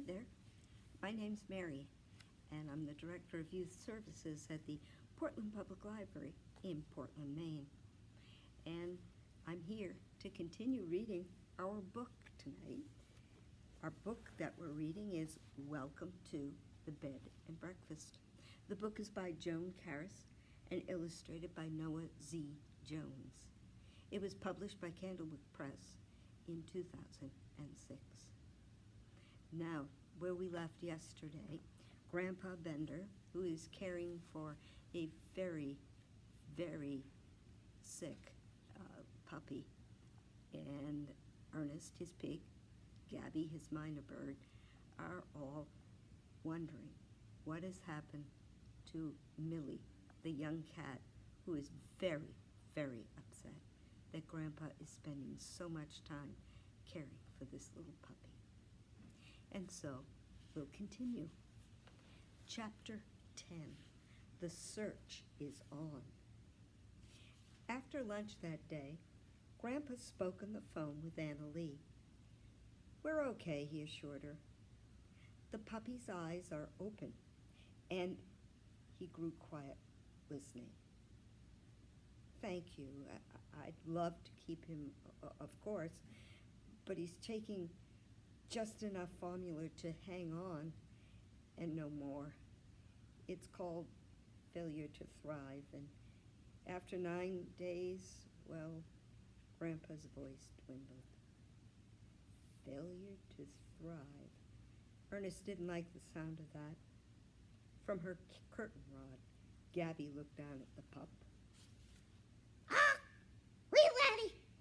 there. My name's Mary, and I'm the Director of Youth Services at the Portland Public Library in Portland, Maine. And I'm here to continue reading our book tonight. Our book that we're reading is Welcome to the Bed and Breakfast. The book is by Joan Carris and illustrated by Noah Z. Jones. It was published by Candlewick Press in 2006. Now, where we left yesterday, Grandpa Bender, who is caring for a very, very sick puppy, and Ernest, his pig, Gabi, his minor bird, are all wondering what has happened to Millie, the young cat, who is very, very upset that Grandpa is spending so much time caring for this little puppy. And so, we'll continue. Chapter 10, The Search is On. After lunch that day, Grandpa spoke on the phone with Anna Lee. "We're okay," he assured her. "The puppy's eyes are open," and he grew quiet, listening. "Thank you. I'd love to keep him, of course, but he's taking just enough formula to hang on and no more. It's called failure to thrive, and after 9 days, well," Grandpa's voice dwindled. Failure to thrive. Ernest didn't like the sound of that. From her curtain rod, Gabi looked down at the pup. "Ah, wee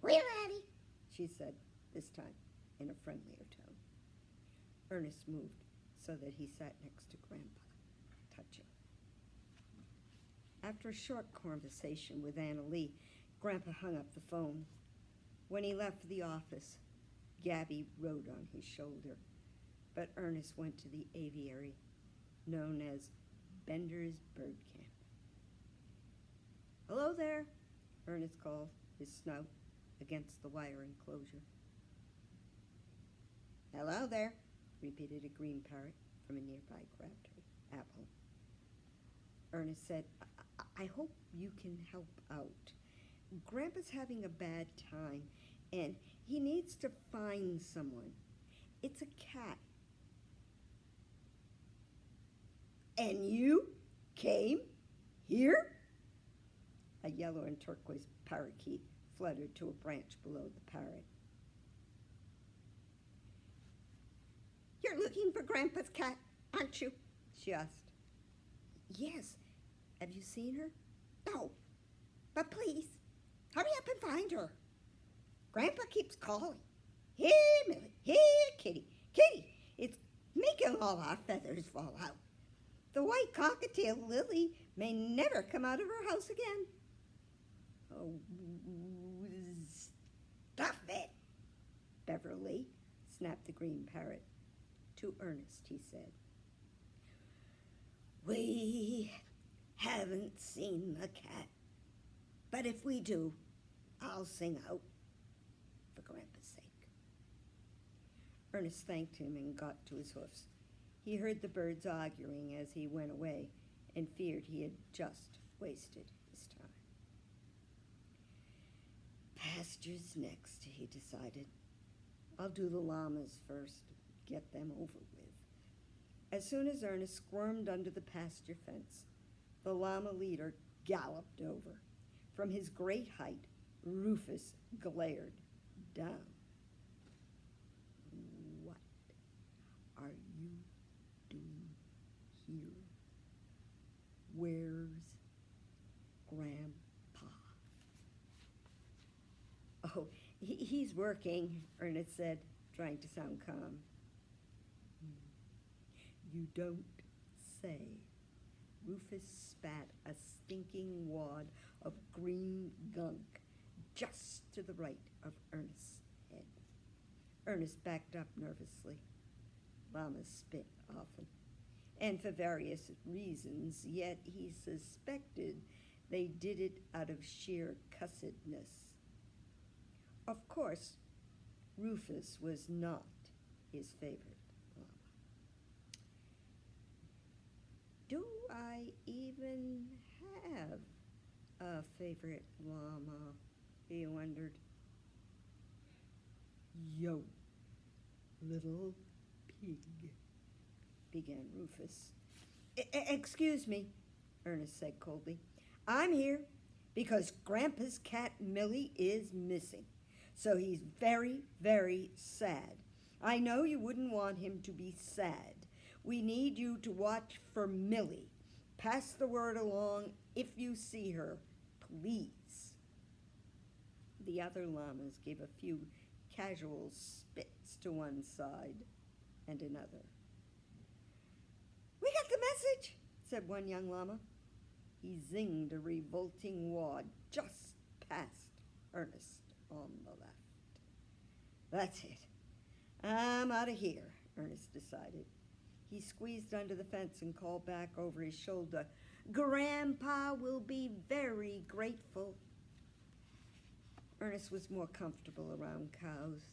Laddie, she said, this time in a friendlier tone. Ernest moved so that he sat next to Grandpa, touching. After a short conversation with Anna Lee, Grandpa hung up the phone. When he left the office, Gabi rode on his shoulder, but Ernest went to the aviary known as Bender's Bird Camp. "Hello there," Ernest called, his snout against the wire enclosure. "Hello there," repeated a green parrot from a nearby crabtree apple. Ernest said, I hope you can help out. Grandpa's having a bad time, and he needs to find someone. It's a cat." "And you came here?" A yellow and turquoise parakeet fluttered to a branch below the parrot. "You're looking for Grandpa's cat, aren't you?" she asked. "Yes. Have you seen her?" "No, but please, hurry up and find her. Grandpa keeps calling. Here, Millie, here, Kitty, Kitty, it's making all our feathers fall out. The white cockatiel Lily may never come out of her house again." "Oh, "Stuff it." Beverly," snapped the green parrot. To Ernest, he said, "We haven't seen the cat, but if we do, I'll sing out for Grandpa's sake." Ernest thanked him and got to his hoofs. He heard the birds arguing as he went away and feared he had just wasted his time. "Pastures next," he decided. "I'll do the llamas first, get them over with." As soon as Ernest squirmed under the pasture fence, the llama leader galloped over. From his great height, Rufus glared down. "What are you doing here? Where's Grandpa?" "Oh, he's working," Ernest said, trying to sound calm. "You don't say." Rufus spat a stinking wad of green gunk just to the right of Ernest's head. Ernest backed up nervously. Llamas spit often, and for various reasons, yet he suspected they did it out of sheer cussedness. Of course, Rufus was not his favorite llama. Do I even have a favorite llama? He wondered. Yo, little pig, began Rufus. Excuse me, Ernest said coldly. I'm here because Grandpa's cat Millie is missing. So he's very, very sad. I know you wouldn't want him to be sad. We need you to watch for Millie. Pass the word along if you see her, please. The other llamas gave a few casual spits to one side and another. We got the message, said one young llama. He zinged a revolting wad just past Ernest on the left. That's it. I'm out of here, Ernest decided. He squeezed under the fence and called back over his shoulder, Grandpa will be very grateful. Ernest was more comfortable around cows.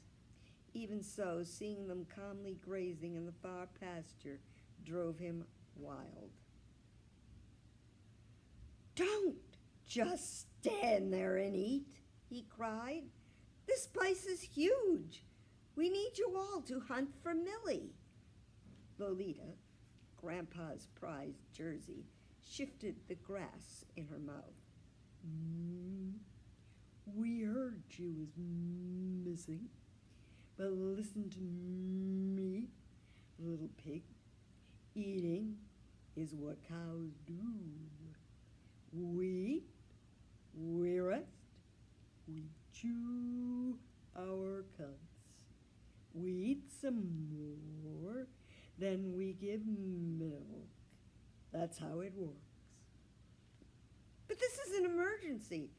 Even so, seeing them calmly grazing in the far pasture drove him wild. Don't just stand there and eat, he cried. This place is huge. We need you all to hunt for Millie. Lolita, Grandpa's prized jersey, shifted the grass in her mouth. We heard she was missing, but listen to me, little pig. Eating is what cows do. We eat, we rest, we chew our cuds. We eat some more, then we give milk. That's how it works. But this is an emergency.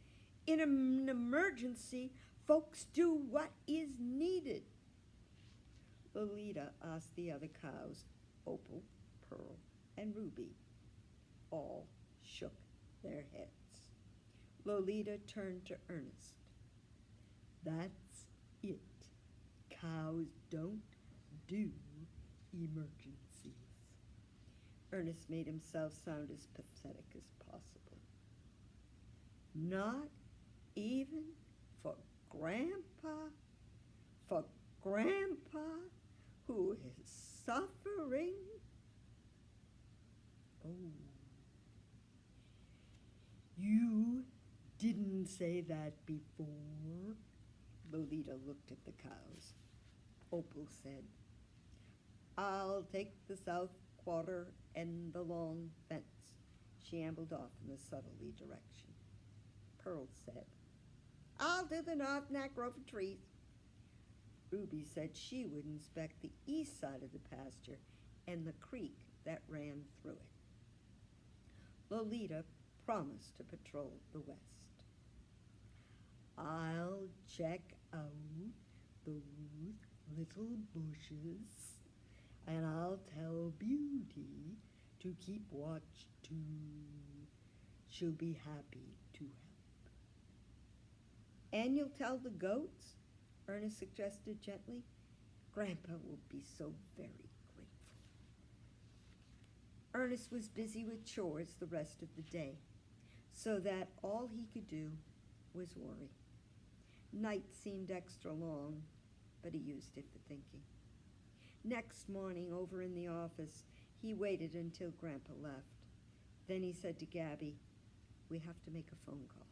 In an emergency, folks do what is needed. Lolita asked the other cows, Opal, Pearl, and Ruby. All shook their heads. Lolita turned to Ernest. That's it. Cows don't do emergencies. Ernest made himself sound as pathetic as possible. Not even for Grandpa? For Grandpa, who is suffering? Oh. You didn't say that before. Lolita looked at the cows. Opal said, I'll take the south quarter and the long fence. She ambled off in the southerly direction. Pearl said, I'll do the north neck grove of trees. Ruby said she would inspect the east side of the pasture and the creek that ran through it. Lolita promised to patrol the west. I'll check out those little bushes, and I'll tell Beauty to keep watch too. She'll be happy to help. And you'll tell the goats? Ernest suggested gently. Grandpa will be so very grateful. Ernest was busy with chores the rest of the day, so that all he could do was worry. Night seemed extra long, but he used it for thinking. Next morning, over in the office, he waited until Grandpa left. Then he said to Gabi, we have to make a phone call.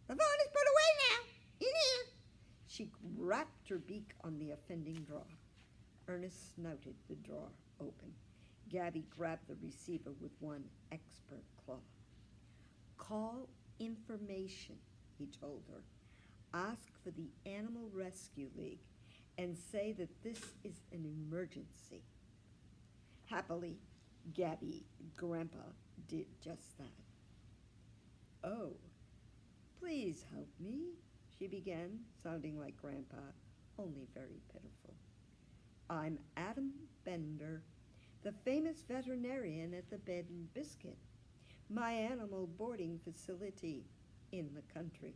The phone is put away now. In here. She rapped her beak on the offending drawer. Ernest snouted the drawer open. Gabi grabbed the receiver with one expert claw. Call information, he told her. Ask for the Animal Rescue League and say that this is an emergency. Happily, Gabi, Grandpa, did just that. Oh, please help me, she began, sounding like Grandpa, only very pitiful. I'm Adam Bender, the famous veterinarian at the Bed Biscuit, my animal boarding facility in the country,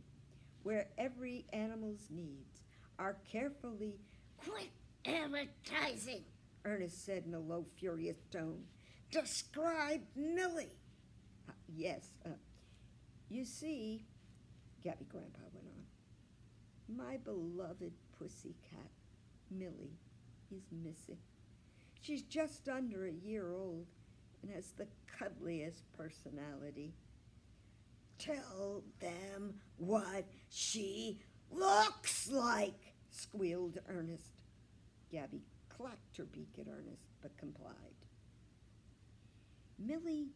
where every animal's needs are carefully... Quit advertising, Ernest said in a low, furious tone. Describe Millie. Yes, you see, Gabi Grandpa went on, my beloved pussy cat, Millie, is missing. She's just under a year old and has the cuddliest personality. Tell them what she looks like, squealed Ernest. Gabi clacked her beak at Ernest, but complied. Millie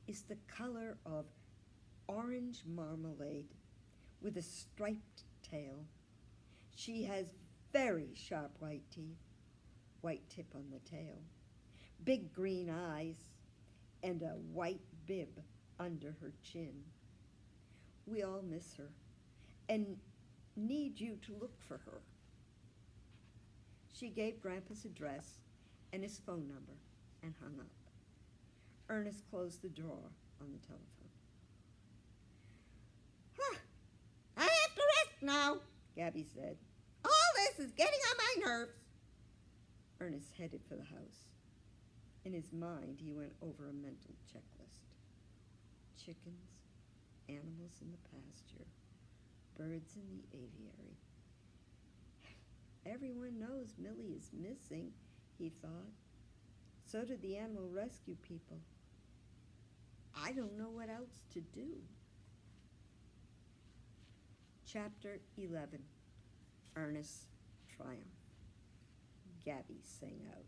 is the color of orange marmalade with a striped tail. She has very sharp white teeth, white tip on the tail, big green eyes, and a white bib under her chin. We all miss her and need you to look for her. She gave Grandpa's address and his phone number and hung up. Ernest closed the drawer on the telephone. I have to rest now, Gabi said. all this is getting on my nerves. Ernest headed for the house. In his mind, he went over a mental checklist. Chickens, animals in the pasture, birds in the aviary. Everyone knows Millie is missing, he thought. So do the animal rescue people. I don't know what else to do. Chapter 11, Ernest's Triumph. Gabi sang out,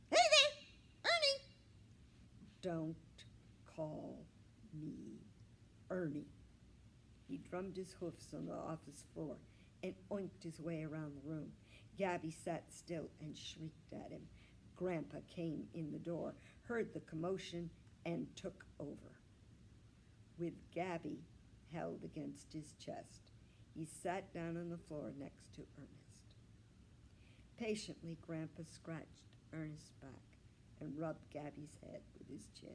Hey there, Ernie. Don't call me Ernie. He drummed his hoofs on the office floor and oinked his way around the room. Gabi sat still and shrieked at him. Grandpa came in the door, heard the commotion, and took over. With Gabi held against his chest, he sat down on the floor next to Ernest. Patiently, Grandpa scratched Ernest's back and rubbed Gabi's head with his chin.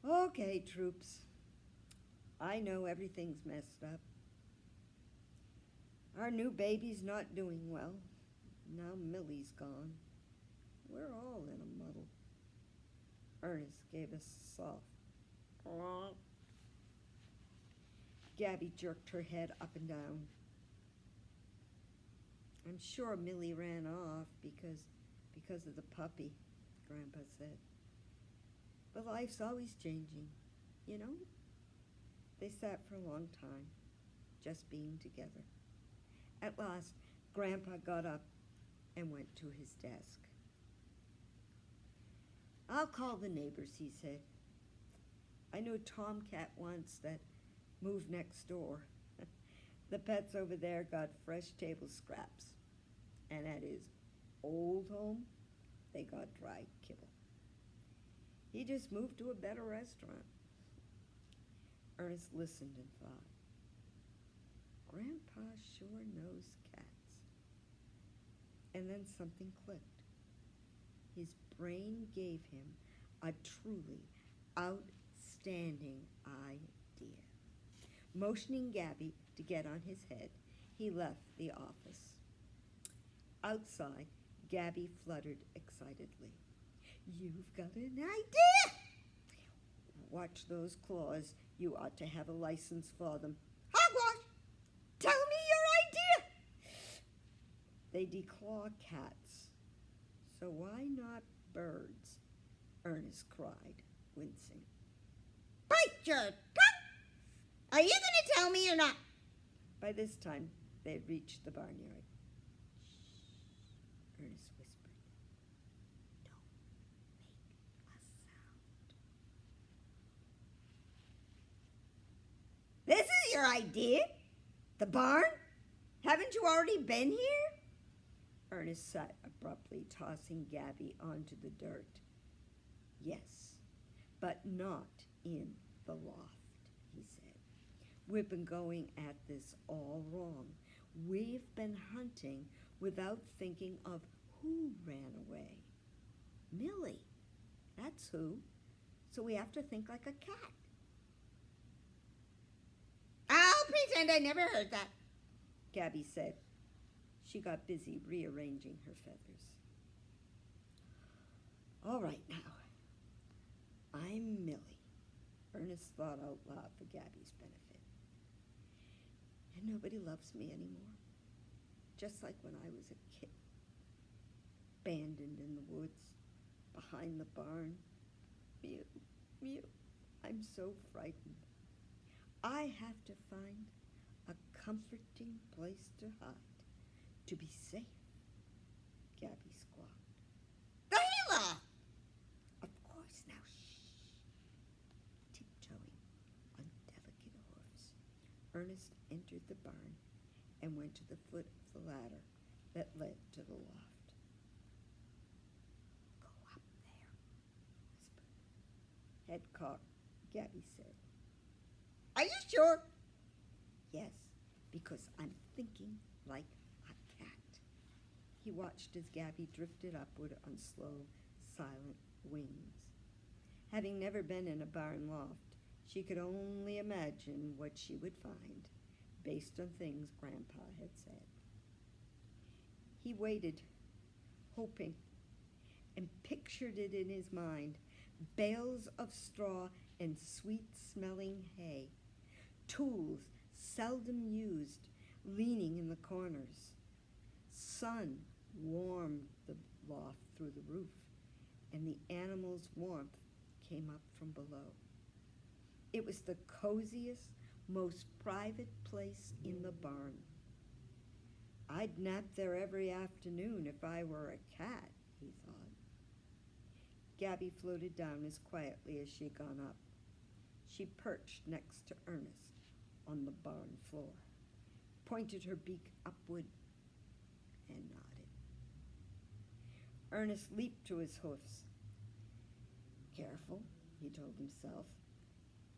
Okay, troops. I know everything's messed up. Our new baby's not doing well. Now Millie's gone. We're all in a muddle. Ernest gave a soft "Aw." Gabi jerked her head up and down. I'm sure Millie ran off because of the puppy, Grandpa said. But life's always changing, you know? They sat for a long time, just being together. At last, Grandpa got up and went to his desk. I'll call the neighbors, he said. I know Tomcat once that moved next door. The pets over there got fresh table scraps. And at his old home, they got dry kibble. He just moved to a better restaurant. Ernest listened and thought, Grandpa sure knows cats. And then something clicked. His brain gave him a truly outstanding idea. Motioning Gabi to get on his head, he left the office. Outside, Gabi fluttered excitedly. You've got an idea! Watch those claws. You ought to have a license for them. Hogwash! Tell me your idea! They declaw cats. So why not birds? Ernest cried, wincing. Bite your tongue! Are you going to tell me or not? By this time, they had reached the barnyard. Shh, Ernest whispered. Don't make a sound. This is your idea? The barn? Haven't you already been here? Ernest sat abruptly, tossing Gabi onto the dirt. Yes, but not in the loft, he said. We've been going at this all wrong. We've been hunting without thinking of who ran away. Millie, that's who. So we have to think like a cat. I'll pretend I never heard that. Gabi said. She got busy rearranging her feathers. "All right now, I'm Millie," Ernest thought out loud for Gabi's benefit. "And nobody loves me anymore, just like when I was a kid, abandoned in the woods, behind the barn. Mew, mew, I'm so frightened. I have to find a comforting place to hide, to be safe," Gabi squawked. "Gila!" "Of course, now shh." Tiptoeing on delicate hoofs, Ernest entered the barn and went to the foot of the ladder that led to the loft. "Go up there," whispered. "Head cocked," Gabi said. "Are you sure?" "Yes, because I'm thinking like a cat." He watched as Gabi drifted upward on slow, silent wings. Having never been in a barn loft, she could only imagine what she would find, based on things Grandpa had said. He waited, hoping, and pictured it in his mind: bales of straw and sweet-smelling hay, tools seldom used leaning in the corners. Sun warmed the loft through the roof, and the animals' warmth came up from below. It was the coziest, most private place in the barn. "I'd nap there every afternoon if I were a cat," he thought. Gabi floated down as quietly as she had gone up. She perched next to Ernest on the barn floor, pointed her beak upward, and nodded. Ernest leaped to his hoofs. "Careful," he told himself.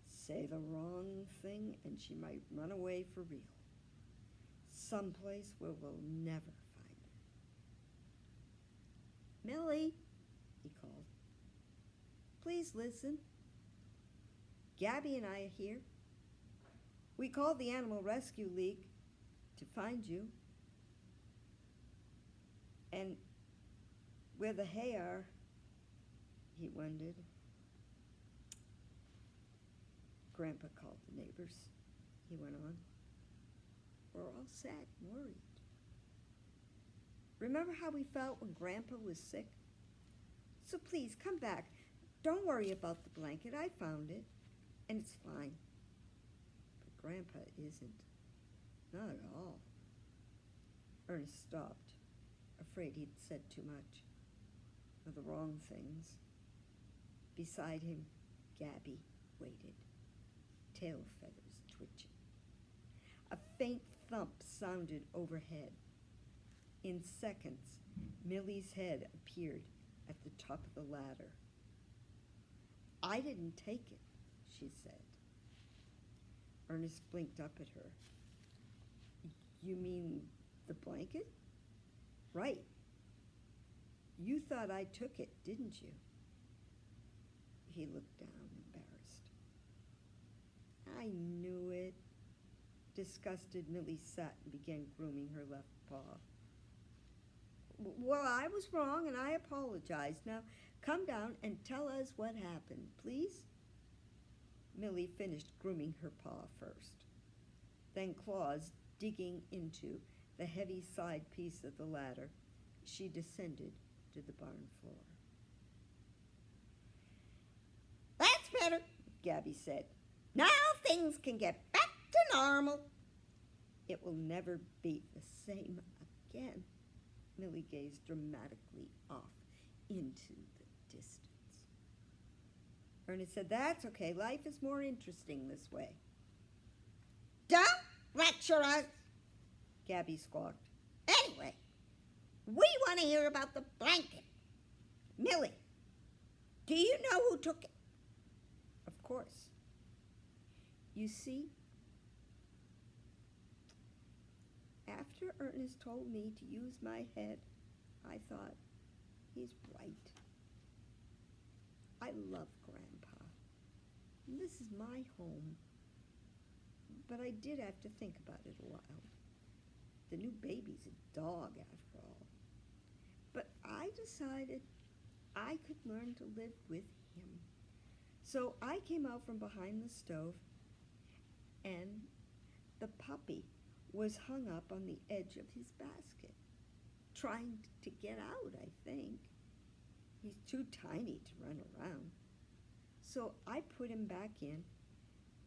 "Say the wrong thing and she might run away for real. Someplace where we'll never find her." "Millie," he called. "Please listen. Gabi and I are here. We called the Animal Rescue League to find you. And where the hay are," he wondered. "Grandpa called the neighbors," he went on. "We're all sad and worried. Remember how we felt when Grandpa was sick? So please, come back. Don't worry about the blanket. I found it, and it's fine. But Grandpa isn't. Not at all." Ernest stopped, afraid he'd said too much, or the wrong things. Beside him, Gabi waited, tail feathers twitching. A faint thump sounded overhead. In seconds, Millie's head appeared at the top of the ladder. "I didn't take it," she said. Ernest blinked up at her. "You mean the blanket?" "Right. You thought I took it, didn't you?" He looked down, embarrassed. "I knew it." Disgusted, Millie sat and began grooming her left paw. "Well, I was wrong, and I apologize. Now, come down and tell us what happened, please." Millie finished grooming her paw first. Then, claws digging into the heavy side piece of the ladder, she descended to the barn floor. "That's better," Gabi said. "Now things can get back to normal." "It will never be the same again." Millie gazed dramatically off into the distance. Ernest said, "That's okay. Life is more interesting this way." "Don't lecture us," Gabi squawked. "Anyway, we want to hear about the blanket. Millie, do you know who took it?" "Of course. You see, after Ernest told me to use my head, I thought, he's right. I love Grandpa, and this is my home. But I did have to think about it a while. The new baby's a dog, after all. But I decided I could learn to live with him. So I came out from behind the stove, and the puppy was hung up on the edge of his basket, trying to get out, I think. He's too tiny to run around. So I put him back in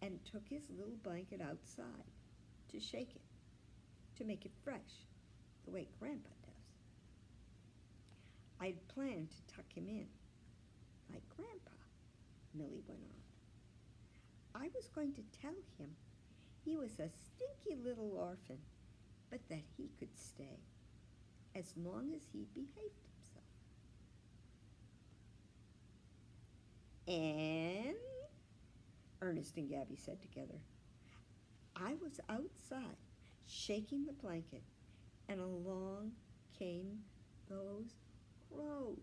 and took his little blanket outside to shake it, to make it fresh, the way Grandpa does. I'd planned to tuck him in, like Grandpa, Millie went on. I was going to tell him he was a stinky little orphan, but that he could stay, as long as he behaved himself. And, Ernest and Gabi said together, I was outside shaking the blanket, and along came those crows.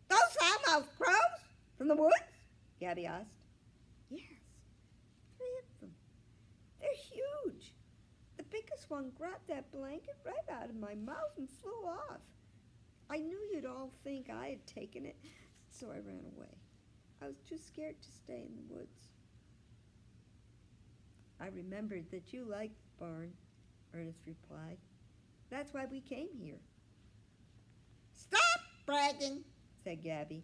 Those loudmouth crows from the woods? Gabi asked. Yes, 3 of them. They're huge. The biggest one grabbed that blanket right out of my mouth and flew off. I knew you'd all think I had taken it, so I ran away. I was too scared to stay in the woods. I remembered that you liked the barn, Ernest replied. That's why we came here. Stop bragging, said Gabi.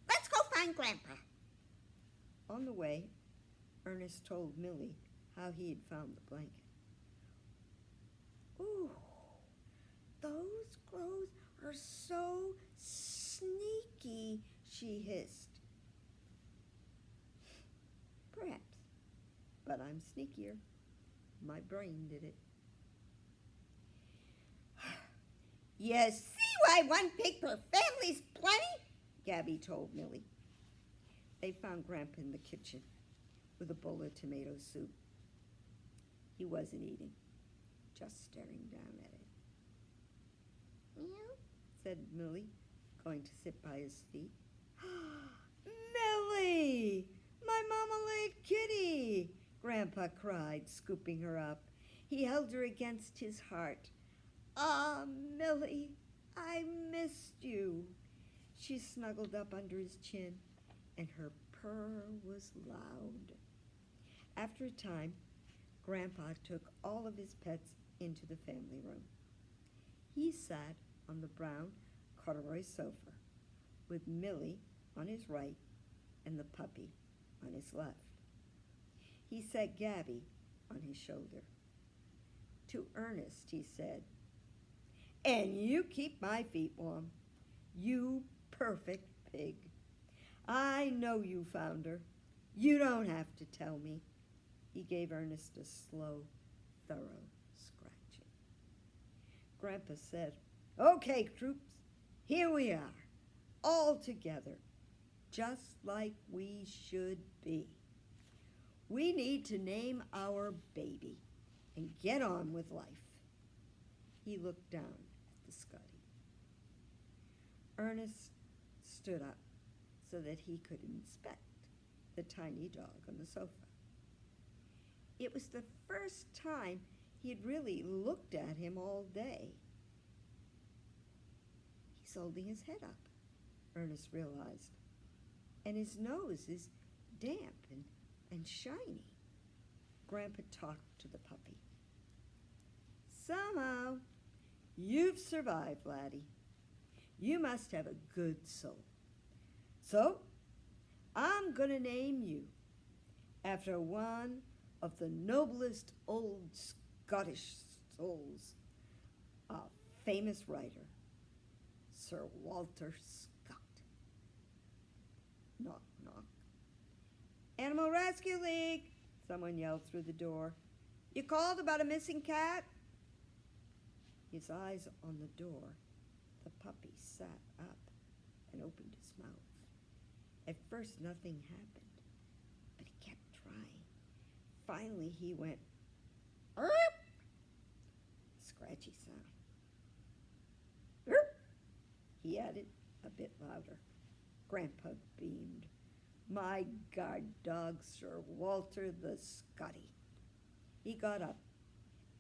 Let's go find Grandpa. On the way, Ernest told Millie how he had found the blanket. Ooh, those crows are so sneaky, she hissed. Perhaps, but I'm sneakier. My brain did it. You see why one pig per family's plenty? Gabi told Millie. They found Grandpa in the kitchen with a bowl of tomato soup. He wasn't eating, just staring down at it. Meow, said Millie, going to sit by his feet. Millie! My mama-laid kitty! Grandpa cried, scooping her up. He held her against his heart. Ah, Millie, I missed you. She snuggled up under his chin, and her purr was loud. After a time, Grandpa took all of his pets into the family room. He sat on the brown corduroy sofa with Millie on his right and the puppy on his left. He set Gabi on his shoulder. To Ernest, he said, and you keep my feet warm, you perfect pig. I know you found her. You don't have to tell me. He gave Ernest a slow, thorough scratching. Grandpa said, okay, troops, here we are, all together, just like we should be. We need to name our baby and get on with life. He looked down at the Scotty. Ernest stood up so that he could inspect the tiny dog on the sofa. It was the first time he had really looked at him all day. He's holding his head up, Ernest realized, and his nose is damp and shiny. Grandpa talked to the puppy. Somehow, you've survived, Laddie. You must have a good soul. So, I'm going to name you after one of the noblest old Scottish souls, a famous writer, Sir Walter Scott. Knock, knock. Animal Rescue League, someone yelled through the door. You called about a missing cat? His eyes on the door, the puppy sat up and opened his mouth. At first, nothing happened, but he kept trying. Finally, he went, "Erp!" Scratchy sound. "Erp!" he added a bit louder. Grandpa beamed. My guard dog, Sir Walter the Scotty. He got up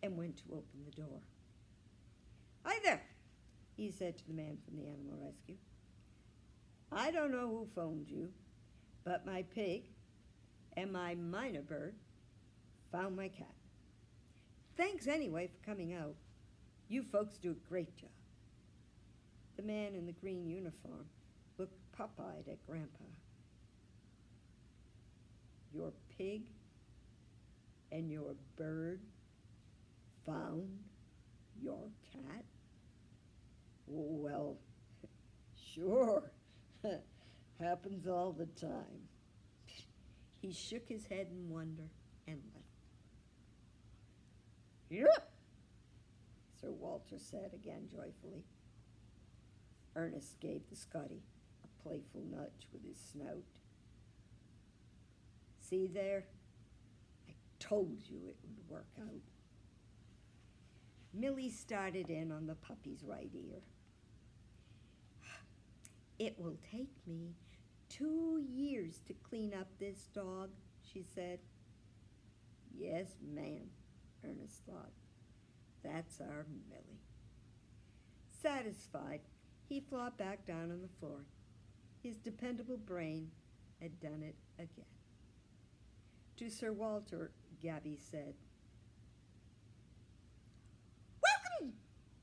and went to open the door. "Hi there," he said to the man from the animal rescue. "I don't know who phoned you, but my pig and my minor bird found my cat. Thanks anyway for coming out. You folks do a great job." The man in the green uniform looked pop-eyed at Grandpa. "Your pig and your bird found your cat?" "Well, sure. Happens all the time." He shook his head in wonder and left. "Yep," Sir Walter said again joyfully. Ernest gave the Scotty a playful nudge with his snout. "See there? I told you it would work out." Millie started in on the puppy's right ear. "It will take me 2 years to clean up this dog," she said. "Yes, ma'am," Ernest thought. "That's our Millie." Satisfied, he flopped back down on the floor. His dependable brain had done it again. To Sir Walter, Gabi said, "Welcome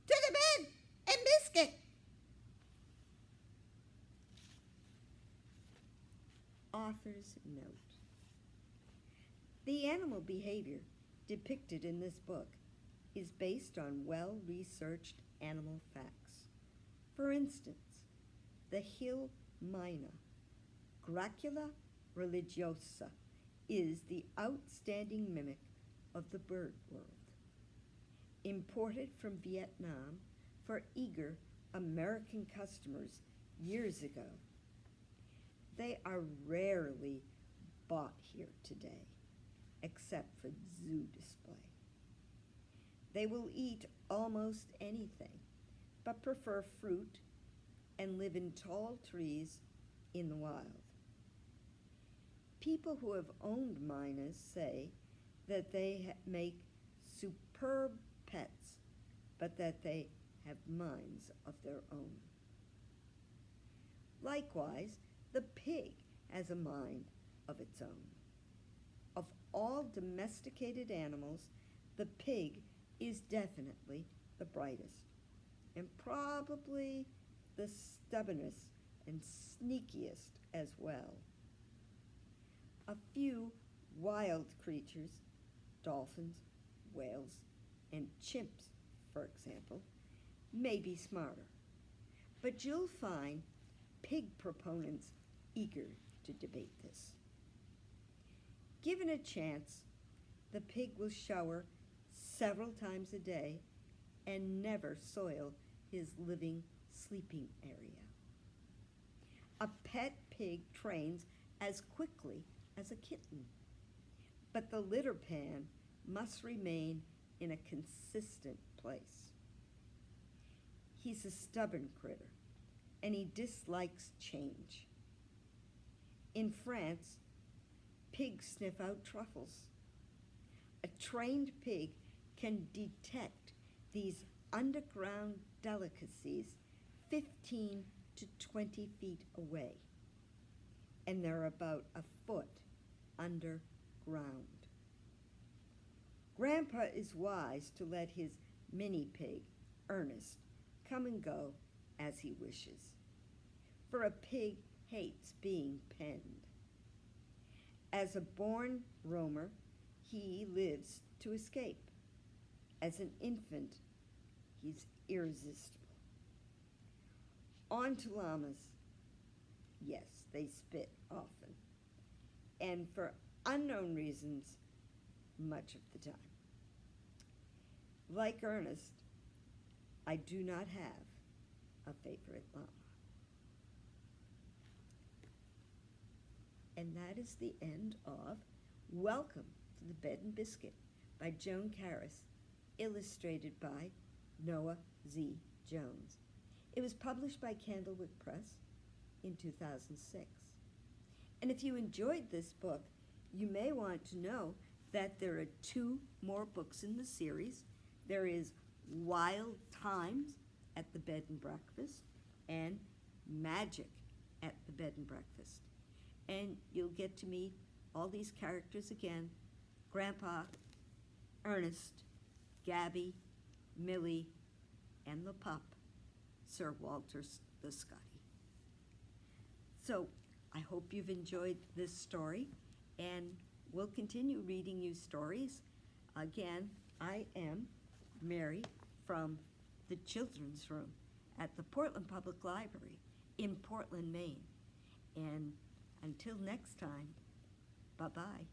to the Bed and Biscuit." Author's note. The animal behavior depicted in this book is based on well-researched animal facts. For instance, the hill myna, Gracula religiosa, is the outstanding mimic of the bird world. Imported from Vietnam for eager American customers years ago, they are rarely bought here today, except for zoo display. They will eat almost anything, but prefer fruit and live in tall trees in the wild. People who have owned mynas say that they make superb pets, but that they have minds of their own. Likewise, the pig has a mind of its own. Of all domesticated animals, the pig is definitely the brightest, and probably the stubbornest and sneakiest as well. A few wild creatures, dolphins, whales, and chimps, for example, may be smarter, but you'll find pig proponents eager to debate this. Given a chance, the pig will shower several times a day and never soil his living sleeping area. A pet pig trains as quickly as a kitten, but the litter pan must remain in a consistent place. He's a stubborn critter, and he dislikes change. In France, pigs sniff out truffles. A trained pig can detect these underground delicacies 15 to 20 feet away, and they're about a foot underground. Grandpa is wise to let his mini pig, Ernest, come and go as he wishes, for a pig hates being penned. As a born roamer, he lives to escape. As an infant, he's irresistible. On to llamas. Yes, they spit often, and for unknown reasons, much of the time. Like Ernest, I do not have a favorite llama. And that is the end of Welcome to the Bed and Biscuit by Joan Carris, illustrated by Noah Z. Jones. It was published by Candlewick Press in 2006. And if you enjoyed this book, you may want to know that there are 2 more books in the series, There is Wild Times at the Bed and Breakfast and Magic at the Bed and Breakfast. And you'll get to meet all these characters again: Grandpa, Ernest, Gabi, Millie, and the pup, Sir Walter the Scotty. So I hope you've enjoyed this story, and we'll continue reading you stories. Again, I am Mary from the Children's Room at the Portland Public Library in Portland, Maine. And until next time, bye-bye.